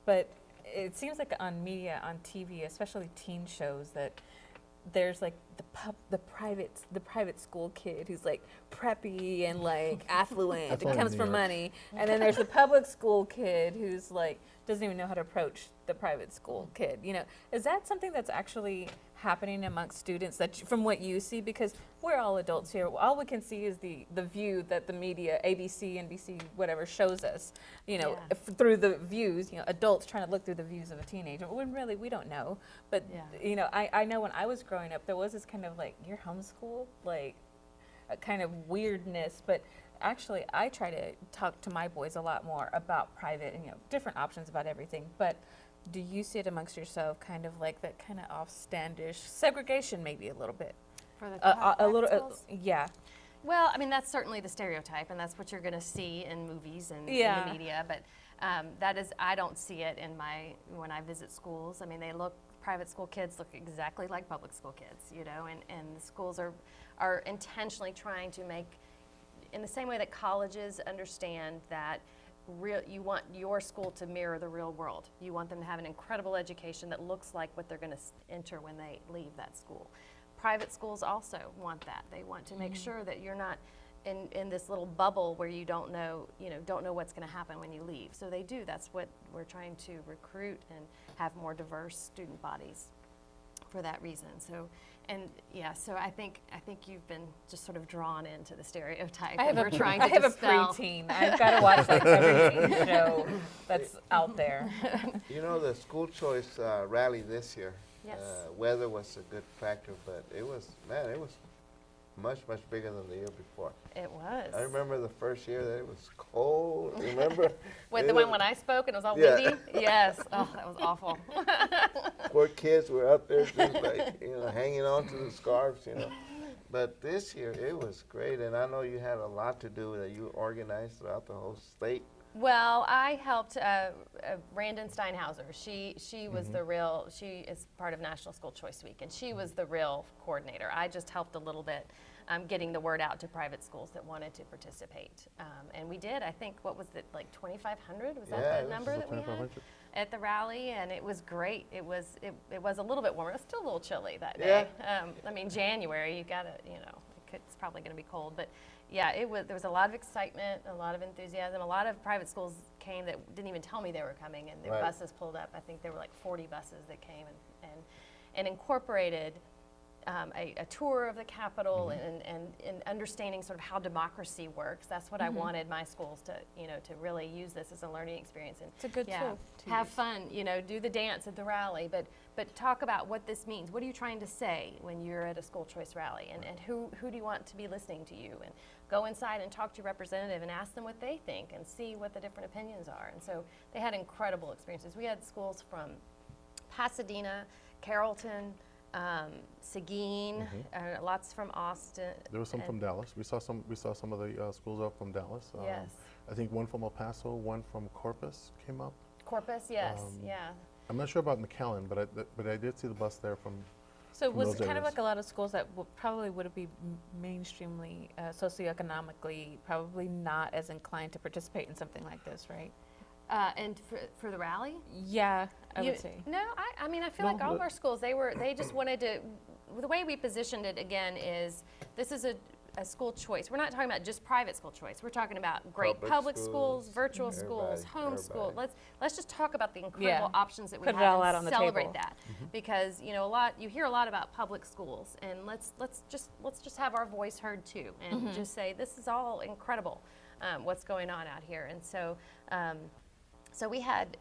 but it seems like on media, on TV, especially teen shows, that there's like the private school kid who's like preppy and like affluent That's and all in comes New from York. money, and then there's the public school kid who's like doesn't even know how to approach the private school kid. Is that something that's actually happening amongst students from what you see? Because we're all adults here. All we can see is the view that the media, ABC, NBC, whatever, shows us. Yeah. Through the views. Adults trying to look through the views of a teenager. When really we don't know. But Yeah. I know when I was growing up, there was this kind of like, you're homeschooled, like a kind of weirdness. But actually, I try to talk to my boys a lot more about private and different options about everything. But do you see it amongst yourself, kind of like that kind of offstandish segregation, maybe a little bit? For the A private little, schools? yeah. Well, I mean, that's certainly the stereotype, and that's what you're going to see in movies and in Yeah. the media. But that is, I don't see it when I visit schools. I mean, private school kids look exactly like public school kids, and the schools are intentionally trying to make, in the same way that colleges understand that you want your school to mirror the real world. You want them to have an incredible education that looks like what they're going to enter when they leave that school. Private schools also want that. They want to make sure that you're not in this little bubble where you don't know what's going to happen when you leave. So they do. That's what we're trying to recruit and have more diverse student bodies for that reason. So I think you've been just sort of drawn into the stereotype. I have that we're trying to I have a dispel. preteen. I've got to watch like every teen show that's out there. The school choice rally this year, Yes. weather was a good factor, but it was much, much bigger than the year before. It was. I remember the first year that it was cold. Remember? With the It one was- when I spoke and it was all Yeah. windy? Yes. Oh, that was awful. Poor kids were up there just like, hanging on to the scarves, But this year it was great, and I know you had a lot to do with it. You organized throughout the whole state. Well, I helped Randon Steinhauser. She was she is part of National School Choice Week, and she was the real coordinator. I just helped a little bit getting the word out to private schools that wanted to participate. And we did, I think, what was it, like 2,500? Was Yeah, that it the was number that we had 2,500. at the rally? And it was great. It was a little bit warmer. It was still a little chilly that day. I mean, January, you got to, it's probably going to be cold. But yeah, there was a lot of excitement, a lot of enthusiasm. A lot of private schools came that didn't even tell me they were coming, and their Right. buses pulled up. I think there were like 40 buses that came and incorporated a tour of the Capitol and understanding sort of how democracy works. That's what I wanted my schools to, to really use this as a learning experience. And It's a good tool to have use. fun, do the dance at the rally, but talk about what this means. What are you trying to say when you're at a school choice rally? And who do you want to be listening to you? And go inside and talk to your representative and ask them what they think and see what the different opinions are. And so they had incredible experiences. We had schools from Pasadena, Carrollton, Seguin, lots from Austin. There was some and- from Dallas. We saw some of the schools up from Dallas. Yes. I think one from El Paso, one from Corpus came up. Corpus, yes, yeah. I'm not sure about McAllen, but I did see the bus there from. So from was those it kind of areas. like a lot of schools that probably would be mainstreamly, socioeconomically, probably not as inclined to participate in something like this, right? And for the rally? Yeah, I You- would say. No, I mean, I feel No, like all of but- our schools, they just wanted to, the way we positioned it again is, this is a school choice. We're not talking about just private school choice. We're talking about great Public public schools, schools, virtual schools, everybody, homeschool. everybody. Let's just talk about the incredible options that we Put it have all out and on the celebrate table. that. Because, you hear a lot about public schools, and let's just have our voice heard too, and just say, this is all incredible, what's going on out here. And so, so we had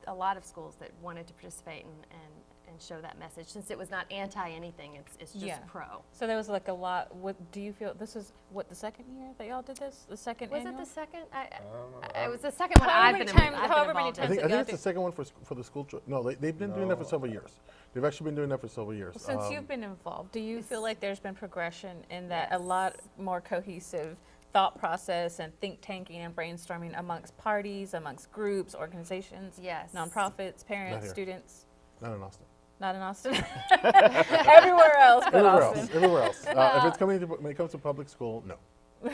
a lot of schools that wanted to participate and show that message. Since it was not anti anything, it's just Yeah. pro. So there was like a lot. What do you feel? This is what, the second year that y'all did this? The second Was annual? it the second? don't know. It was the second one However I've many been, times- I've however been many involved I in. times think y'all it's the did- second one for the school choice. No, they've been doing that for several years. They've actually been doing that for several years. Well, since you've been involved, do you feel It's- like there's been progression in that a Yes. lot more cohesive thought process and think tanking and brainstorming amongst parties, amongst groups, organizations, Yes. nonprofits, parents, here. students? Not in Austin. Not in Austin. Everywhere else but Everywhere Austin. else. Everywhere else. If it's coming to, when it comes to public school, no,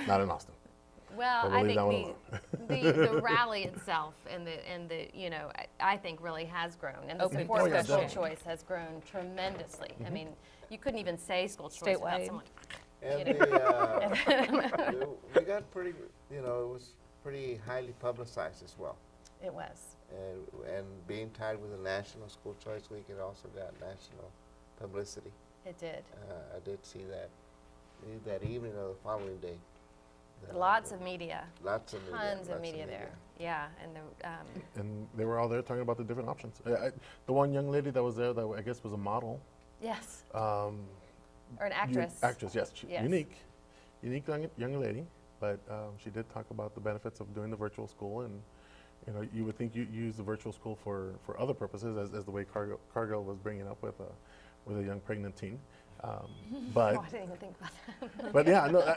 not in Austin. Well, But I we'll leave that one think the rally itself and the I think really has grown, and the Open support for school discussion. choice has grown tremendously. I mean, you couldn't even say school choice without Statewide. someone. And You we got pretty, it was pretty highly publicized as well. It was. And being tied with the National School Choice Week, it also got national publicity. It did. I did see that evening or the following day. Lots of media. Lots of media. Tons lots of media there. Yeah, and And they were all there talking about the different options. The one young lady that was there, that I guess was a model. yes, Um, or an actress. Actress, yes. Yes. Unique young lady. But she did talk about the benefits of doing the virtual school, and you would think you use the virtual school for other purposes, as the way Cargill was bringing up with a young pregnant teen. But Oh, I didn't even think about that. but yeah, no.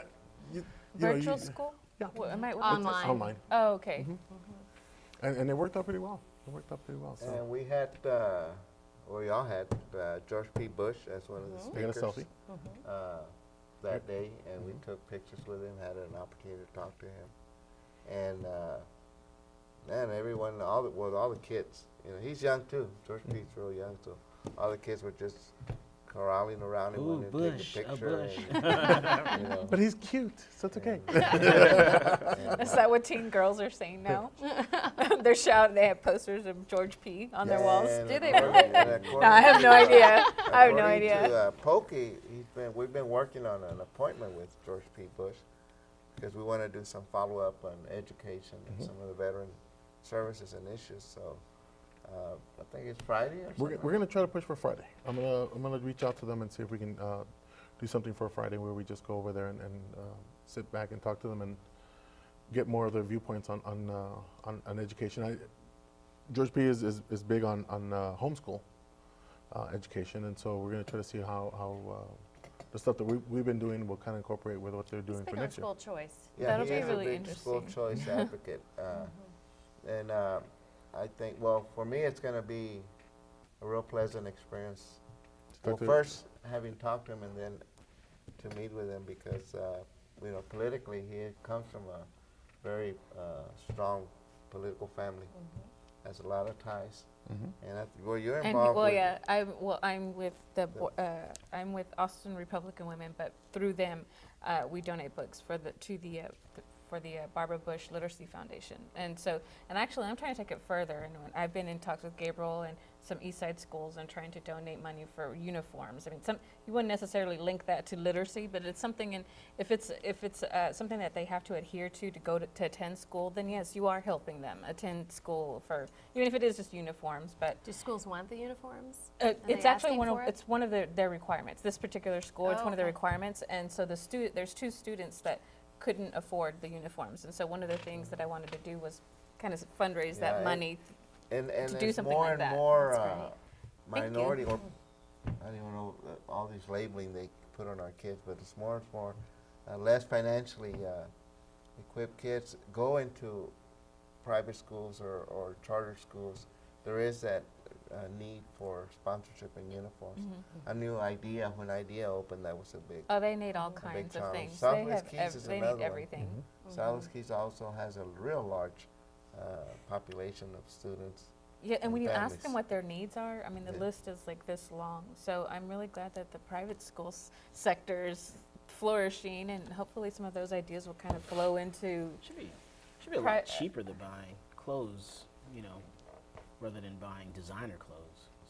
Virtual school? Yeah. What, am I, Online. Online, Oh, okay. and it worked out pretty well. So And we had, we all had George P. Bush as one of the I got a speakers. selfie. That day, and we took pictures with him, had an opportunity to talk to him. And man, everyone, all the kids, he's young too. George P.'s real young, so all the kids were just corralling around him, Ooh, wanting to Bush, take a a picture. Bush. And, But he's cute, so it's okay. Is that what teen girls are saying now? They're shouting, they have posters of George P. on their walls. Do they No, I have no idea. I have no According idea. to Pokey, we've been working on an appointment with George P. Bush because we want to do some follow-up on education and some of the veteran services and issues. So I think it's Friday or something. We're gonna try to push for Friday. I'm gonna reach out to them and see if we can do something for Friday where we just go over there and sit back and talk to them and get more of their viewpoints on education. George P. is big on homeschool education, and so we're gonna try to see how the stuff that we've been doing will kind of incorporate with what they're doing It's for big on next year. school choice. Yeah, That'll he be is really a big school interesting. choice advocate. And I think, well, for me, it's going to be a real pleasant experience. Well, Talk to- first, having talked to him and then to meet with him because, politically, he comes from a very strong political family. Has a lot of ties. And you're And involved well, with yeah, I'm with I'm with Austin Republican Women, but through them, we donate books for for the Barbara Bush Literacy Foundation. And so, and actually I'm trying to take it further, and I've been in talks with Gabriel and some East Side schools and trying to donate money for uniforms. I mean, you wouldn't necessarily link that to literacy, but it's something, and if it's something that they have to adhere to go to attend school, then yes, you are helping them attend school for, even if it is just uniforms. But Do schools want the uniforms? Are it's they actually asking for it? it's one of their requirements. This particular school, it's Oh, one of their okay. requirements, and so there's 2 students that couldn't afford the uniforms, and so one of the things that I wanted to do was kind of fundraise Yeah, that money. And to do it's something more like and that. more That's great. Thank you. minority, or I don't even know all these labeling they put on our kids, but it's more and more less financially equipped kids go into private schools or charter schools. There is that need for sponsorship and uniforms. I knew when IDEA opened, that was a big. Oh, they need all big kinds of challenge. things. Southwest Keys is They another need one. everything. Southwest Keys also has a real large population of students. Yeah, and when you ask them families. what their needs are, I mean, the Yeah. list is like this long. So I'm really glad that the private school sector is flourishing, and hopefully some of those ideas will kind of flow into. Should be a Pri- lot cheaper than buying clothes, rather than buying designer clothes.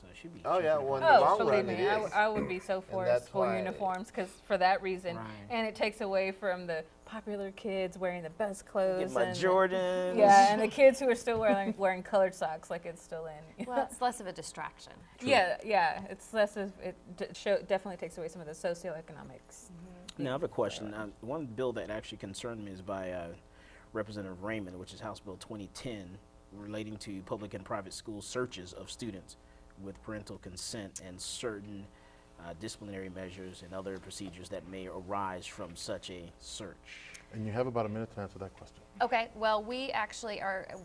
So it should be. Oh, yeah, cheaper to well, buy. in the Oh, long believe run, me, it is. I would be so for that's school why- uniforms, because for that reason, Right. and it takes away from the popular kids wearing the best clothes. Get my and Jordans. Yeah, and the kids who are still wearing colored socks like it's still in. Well, it's less of a distraction. Yeah, it's less of it. Definitely takes away some of the socioeconomics. Now, I have a question. One bill that actually concerned me is by Representative Raymond, which is House Bill 2010, relating to public and private school searches of students with parental consent and certain disciplinary measures and other procedures that may arise from such a search. And you have about a minute to answer that question. Okay, well, we actually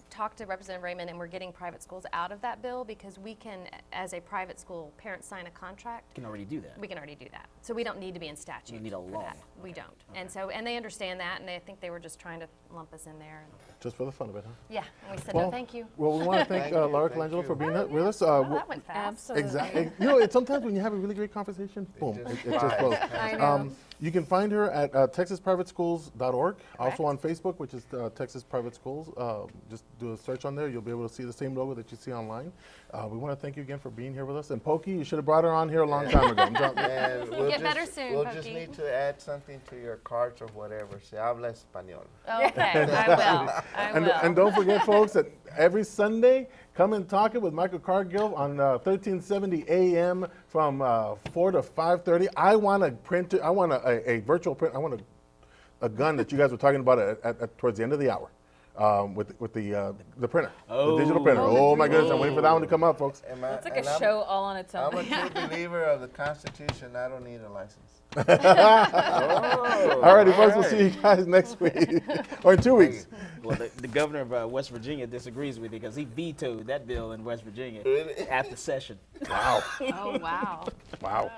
talked to Representative Raymond, and we're getting private schools out of that bill because we can, as a private school, parents sign a contract. You can already do that. We can already do that. So we don't need to be in statute. You need a for law. that. We Okay. don't. And so, and they understand that, and I think they were just trying to lump us in there. And Just for the fun of it, huh? yeah, and we said, Well, no, thank you. Well, we want to thank Thank you, Laura thank Colangelo you. for being Oh, with us. Well, that went fast. Absolutely. Exactly. Sometimes when you have a really great conversation, boom, just it just flies. flows. I know. You can find her at texasprivateschools.org, also on Facebook, which is Texas Private Schools. Just do a search on there. You'll be able to see the same logo that you see online. We want to thank you again for being here with us. And Pokey, you should have brought her on here a long time ago. And we'll Get better just, soon, we'll just Pokey. need to add something to your cards or whatever. Se habla español. Okay, I will. I will. And don't forget, folks, that every Sunday, come and talk it with Michael Cargill on 1370 AM from 4 to 5:30. I want a printer. I want a virtual print. I want a gun that you guys were talking about at towards the end of the hour with the printer, the digital printer. Oh my goodness, I'm waiting for that one to come up, folks. Am I- It's like and a I'm- show all on its own. I'm a true believer of the Constitution. I don't need a license. Alrighty, folks, we'll see you guys next week or in 2 weeks. Well, the governor of West Virginia disagrees with you because he vetoed that bill in West Virginia Really? at the session. Wow, Oh, wow. wow.